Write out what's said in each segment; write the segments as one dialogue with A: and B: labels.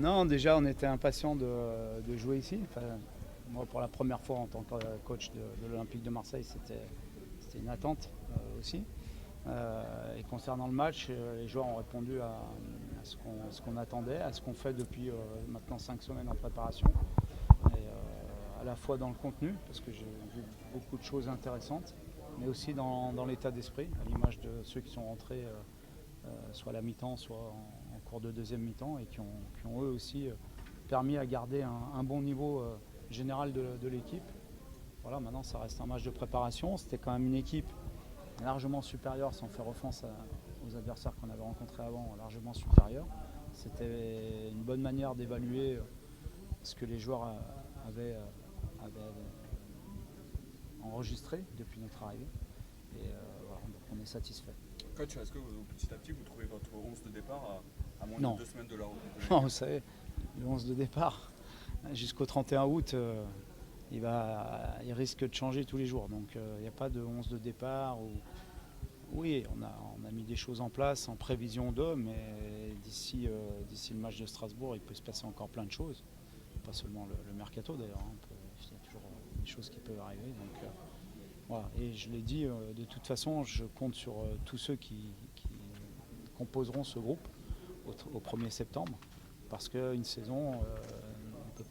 A: Non, déjà, on était impatients de jouer ici. Enfin, moi, pour la première fois en tant que coach de l'Olympique de Marseille, c'était une attente aussi. Et concernant le match, les joueurs ont répondu à ce qu'on attendait, à ce qu'on fait depuis maintenant 5 semaines en préparation. Et, à la fois dans le contenu, parce que j'ai vu beaucoup de choses intéressantes, mais aussi dans l'état d'esprit, à l'image de ceux qui sont rentrés soit à la mi-temps, soit en cours de deuxième mi-temps, et qui ont eux aussi permis à garder un bon niveau général de l'équipe. Voilà, maintenant ça reste un match de préparation. C'était quand même une équipe largement supérieure, sans faire offense aux adversaires qu'on avait rencontrés avant, largement supérieure. C'était une bonne manière d'évaluer ce que les joueurs avaient enregistré depuis notre arrivée. Et voilà, donc on est satisfait.
B: Coach, est-ce que petit à petit vous trouvez votre 11 de départ à moins
A: Non.
B: de 2 semaines de la
A: Non, vous savez, le 11 de départ, jusqu'au 31 août, il risque de changer tous les jours. Donc il n'y a pas de 11 de départ. Oui, on a mis des choses en place en prévision d'eux, mais d'ici le match de Strasbourg, il peut se passer encore plein de choses. Pas seulement le mercato d'ailleurs, hein. Il y a toujours des choses qui peuvent arriver. Donc, voilà. Et je l'ai dit, de toute façon, je compte sur tous ceux qui composeront ce groupe au 1er septembre. Parce qu'une saison,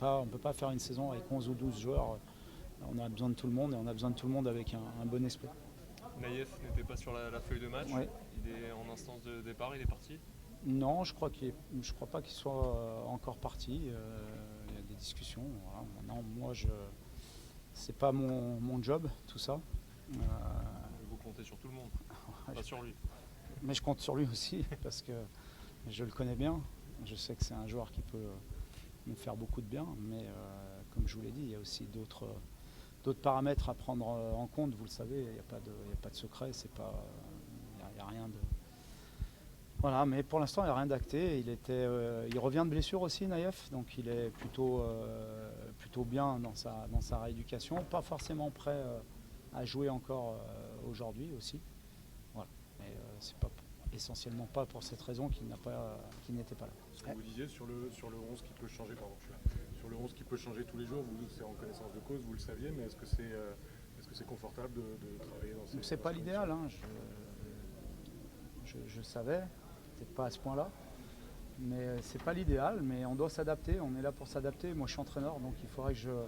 A: on ne peut pas faire une saison avec 11 ou 12 joueurs. On a besoin de tout le monde et on a besoin de tout le monde avec un bon esprit.
C: Naïef n'était pas sur la feuille de match.
A: Ouais.
C: Il est en instance de départ, il est parti.
A: Non, je crois pas qu'il soit encore parti. Il y a des discussions. Voilà. Maintenant, moi, c'est pas mon job, tout ça.
C: Vous comptez sur tout le monde, pas sur lui.
A: Mais je compte sur lui aussi parce que je le connais bien. Je sais que c'est un joueur qui peut me faire beaucoup de bien. Mais comme je vous l'ai dit, il y a aussi d'autres paramètres à prendre en compte. Vous le savez, il n'y a pas de secret. Il n'y a rien de... Voilà, mais pour l'instant, il n'y a rien d'acté. Il revient de blessure aussi, Naïef, donc il est plutôt bien dans sa rééducation. Pas forcément prêt à jouer encore aujourd'hui aussi. Voilà. Mais c'est pas essentiellement pas pour cette raison qu'il n'était pas là.
D: Ce que vous disiez sur le 11 qui peut changer, sur le 11 qui peut changer tous les jours, vous dites que c'est en connaissance de cause, vous le saviez, mais est-ce que c'est confortable de travailler dans ces...
A: C'est pas l'idéal, hein. Je savais, peut-être pas à ce point-là, mais c'est pas l'idéal, mais on doit s'adapter, on est là pour s'adapter. Moi je suis entraîneur, donc il faudrait que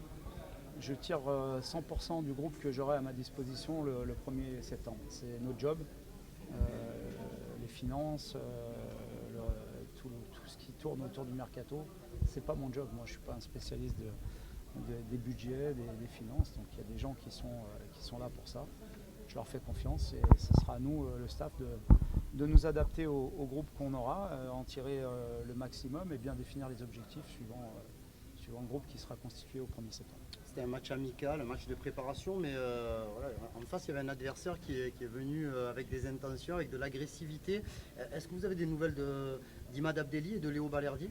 A: je tire 100% du groupe que j'aurai à ma disposition le 1er septembre. C'est notre job, les finances, tout ce qui tourne autour du mercato, c'est pas mon job. Moi je suis pas un spécialiste des budgets, des finances, donc il y a des gens qui sont là pour ça. Je leur fais confiance et ce sera à nous, le staff, de nous adapter au groupe qu'on aura, en tirer le maximum et bien définir les objectifs suivant le groupe qui sera constitué au 1er septembre.
E: C'était un match amical, un match de préparation, mais voilà, en face il y avait un adversaire qui est venu avec des intentions, avec de l'agressivité. Est-ce que vous avez des nouvelles d'Imad Abdelli et de Léo Balerdi?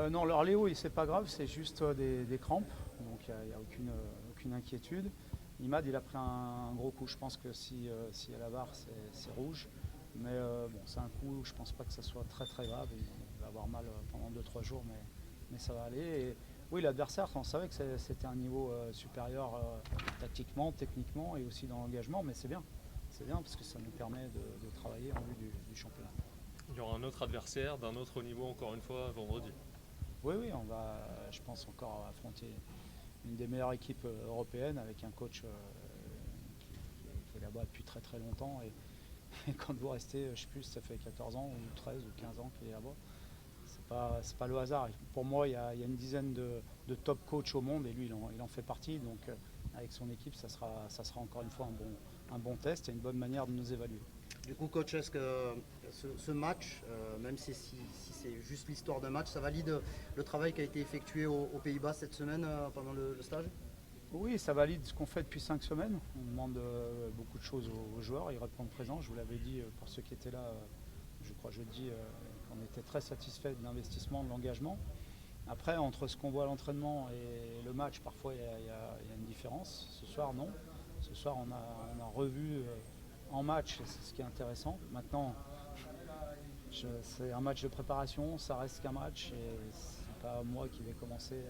A: Non, alors Léo, c'est pas grave, c'est juste des crampes, donc il n'y a aucune inquiétude. Imad, il a pris un gros coup, je pense que si à la barre c'est rouge, mais bon, c'est un coup, je pense pas que ça soit très très grave. Il va avoir mal pendant 2-3 jours, mais ça va aller. Et oui, l'adversaire, on savait que c'était un niveau supérieur tactiquement, techniquement et aussi dans l'engagement, mais c'est bien parce que ça nous permet de travailler en vue du championnat.
C: Il y aura un autre adversaire d'un autre niveau encore une fois vendredi.
A: Oui, on va, je pense, encore affronter une des meilleures équipes européennes avec un coach qui est là-bas depuis très très longtemps. Et quand vous restez, je ne sais plus, ça fait 14 ans ou 13 ou 15 ans qu'il est là-bas, c'est pas le hasard. Pour moi, il y a une dizaine de top coachs au monde et lui, il en fait partie. Donc avec son équipe, ça sera encore une fois un bon test et une bonne manière de nous évaluer.
E: Du coup, coach, est-ce que ce match, même si c'est juste l'histoire d'un match, ça valide le travail qui a été effectué aux Pays-Bas cette semaine pendant le stage?
A: Oui, ça valide ce qu'on fait depuis 5 semaines. On demande beaucoup de choses aux joueurs, ils répondent présents. Je vous l'avais dit pour ceux qui étaient là, je crois jeudi, qu'on était très satisfait de l'investissement, de l'engagement. Après, entre ce qu'on voit à l'entraînement et le match, parfois il y a une différence. Ce soir, non. Ce soir, on a revu en match, c'est ce qui est intéressant. Maintenant, c'est un match de préparation, ça reste qu'un match et pas moi qui vais commencer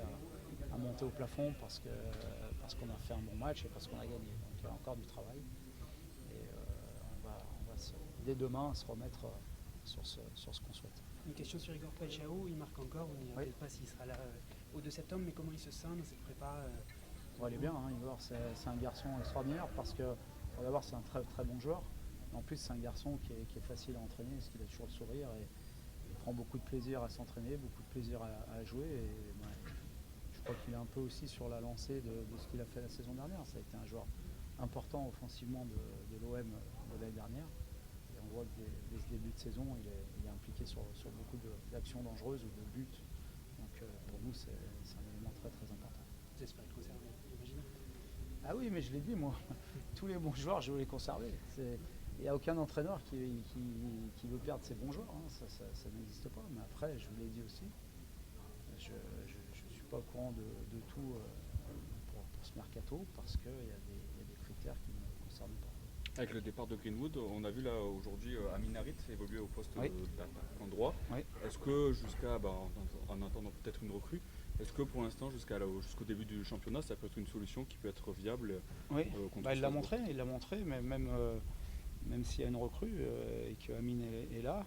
A: à monter au plafond parce qu'on a fait un bon match et parce qu'on a gagné. Donc il y a encore du travail. Et on va dès demain se remettre sur ce qu'on souhaite.
F: Une question sur Igor Paixão, il marque encore, on ne sait pas s'il sera là au 2 septembre, mais comment il se sent dans cette prépa
A: Il est bien, hein, Igor, c'est un garçon extraordinaire parce que d'abord c'est un très très bon joueur. Mais en plus c'est un garçon qui est facile à entraîner parce qu'il a toujours le sourire et il prend beaucoup de plaisir à s'entraîner, beaucoup de plaisir à jouer. Et, je crois qu'il est un peu aussi sur la lancée de ce qu'il a fait la saison dernière. Ça a été un joueur important offensivement de l'OM de l'année dernière. Et on voit que dès ce début de saison, il est impliqué sur beaucoup d'actions dangereuses ou de buts. Donc pour nous, c'est un élément très très important.
F: Vous espérez le conserver, j'imagine.
A: Ah oui, mais je l'ai dit, moi, tous les bons joueurs, je veux les conserver. Il n'y a aucun entraîneur qui veut perdre ses bons joueurs, hein. Ça n'existe pas. Mais après, je vous l'ai dit aussi, je ne suis pas au courant de tout pour ce mercato parce qu'il y a des critères qui ne me concernent pas.
B: Avec le départ de Greenwood, on a vu là aujourd'hui Amin Harit évoluer au poste d'attaquant droit.
A: Oui.
B: Est-ce que en attendant peut-être une recrue, est-ce que pour l'instant jusqu'au début du championnat, ça peut être une solution qui peut être viable
A: Oui,
B: contre
A: il l'a montré, mais même s'il y a une recrue et que Amin est là,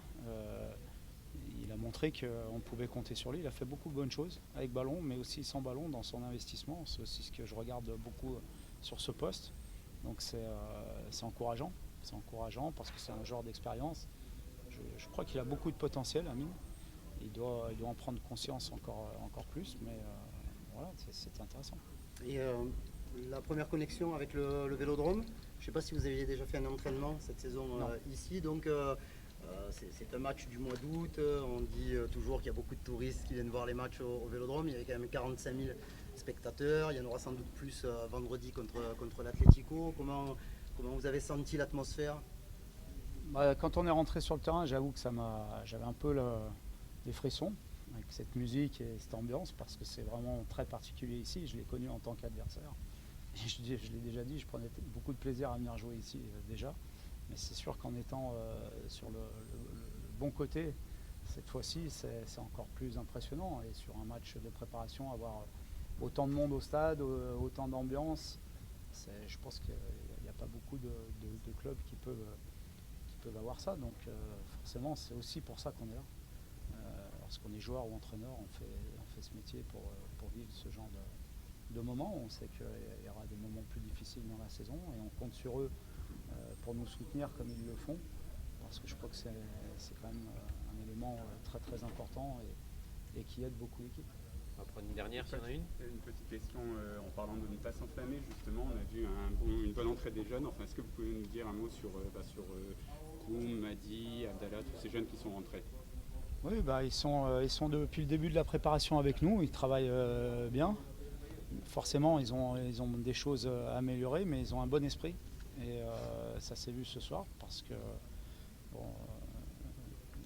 A: il a montré qu'on pouvait compter sur lui. Il a fait beaucoup de bonnes choses avec ballon, mais aussi sans ballon dans son investissement. C'est aussi ce que je regarde beaucoup sur ce poste. Donc c'est encourageant. C'est encourageant parce que c'est un joueur d'expérience. Je crois qu'il a beaucoup de potentiel, Amin. Il doit en prendre conscience encore plus, mais voilà, c'est intéressant.
E: Et la première connexion avec le Vélodrome, je ne sais pas si vous aviez déjà fait un entraînement cette saison ici, donc c'est un match du mois d'août. On dit toujours qu'il y a beaucoup de touristes qui viennent voir les matchs au Vélodrome. Il y avait quand même 45 000 spectateurs. Il y en aura sans doute plus vendredi contre l'Atlético. Comment vous avez senti l'atmosphère?
A: Quand on est rentré sur le terrain, j'avoue que j'avais un peu des frissons avec cette musique et cette ambiance parce que c'est vraiment très particulier ici. Je l'ai connu en tant qu'adversaire. Je l'ai déjà dit, je prenais beaucoup de plaisir à venir jouer ici déjà. Mais c'est sûr qu'en étant sur le bon côté, cette fois-ci, c'est encore plus impressionnant. Et sur un match de préparation, avoir autant de monde au stade, autant d'ambiance, je pense qu'il n'y a pas beaucoup de clubs qui peuvent avoir ça. Donc forcément, c'est aussi pour ça qu'on est là. Lorsqu'on est joueur ou entraîneur, on fait ce métier pour vivre ce genre de moments. On sait qu'il y aura des moments plus difficiles dans la saison et on compte sur eux pour nous soutenir comme ils le font, parce que je crois que c'est quand même un élément très très important et qui aide beaucoup l'équipe.
G: On va prendre une dernière, s'il y en a une.
H: Une petite question en parlant de ne pas s'enflammer, justement, on a vu une bonne entrée des jeunes. Enfin, est-ce que vous pouvez nous dire un mot sur Koum, Madi, Abdallah, tous ces jeunes qui sont rentrés?
A: Oui, ils sont depuis le début de la préparation avec nous, ils travaillent bien. Forcément, ils ont des choses à améliorer, mais ils ont un bon esprit. Et ça s'est vu ce soir parce que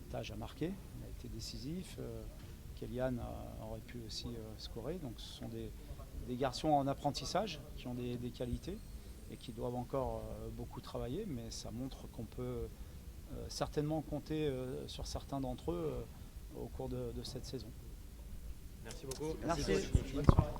A: Taj a marqué, il a été décisif. Kellyan aurait pu aussi scorer. Donc ce sont des garçons en apprentissage qui ont des qualités et qui doivent encore beaucoup travailler, mais ça montre qu'on peut certainement compter sur certains d'entre eux au cours de cette saison.
G: Merci beaucoup.
A: Merci.
E: Merci.
A: Bonne soirée.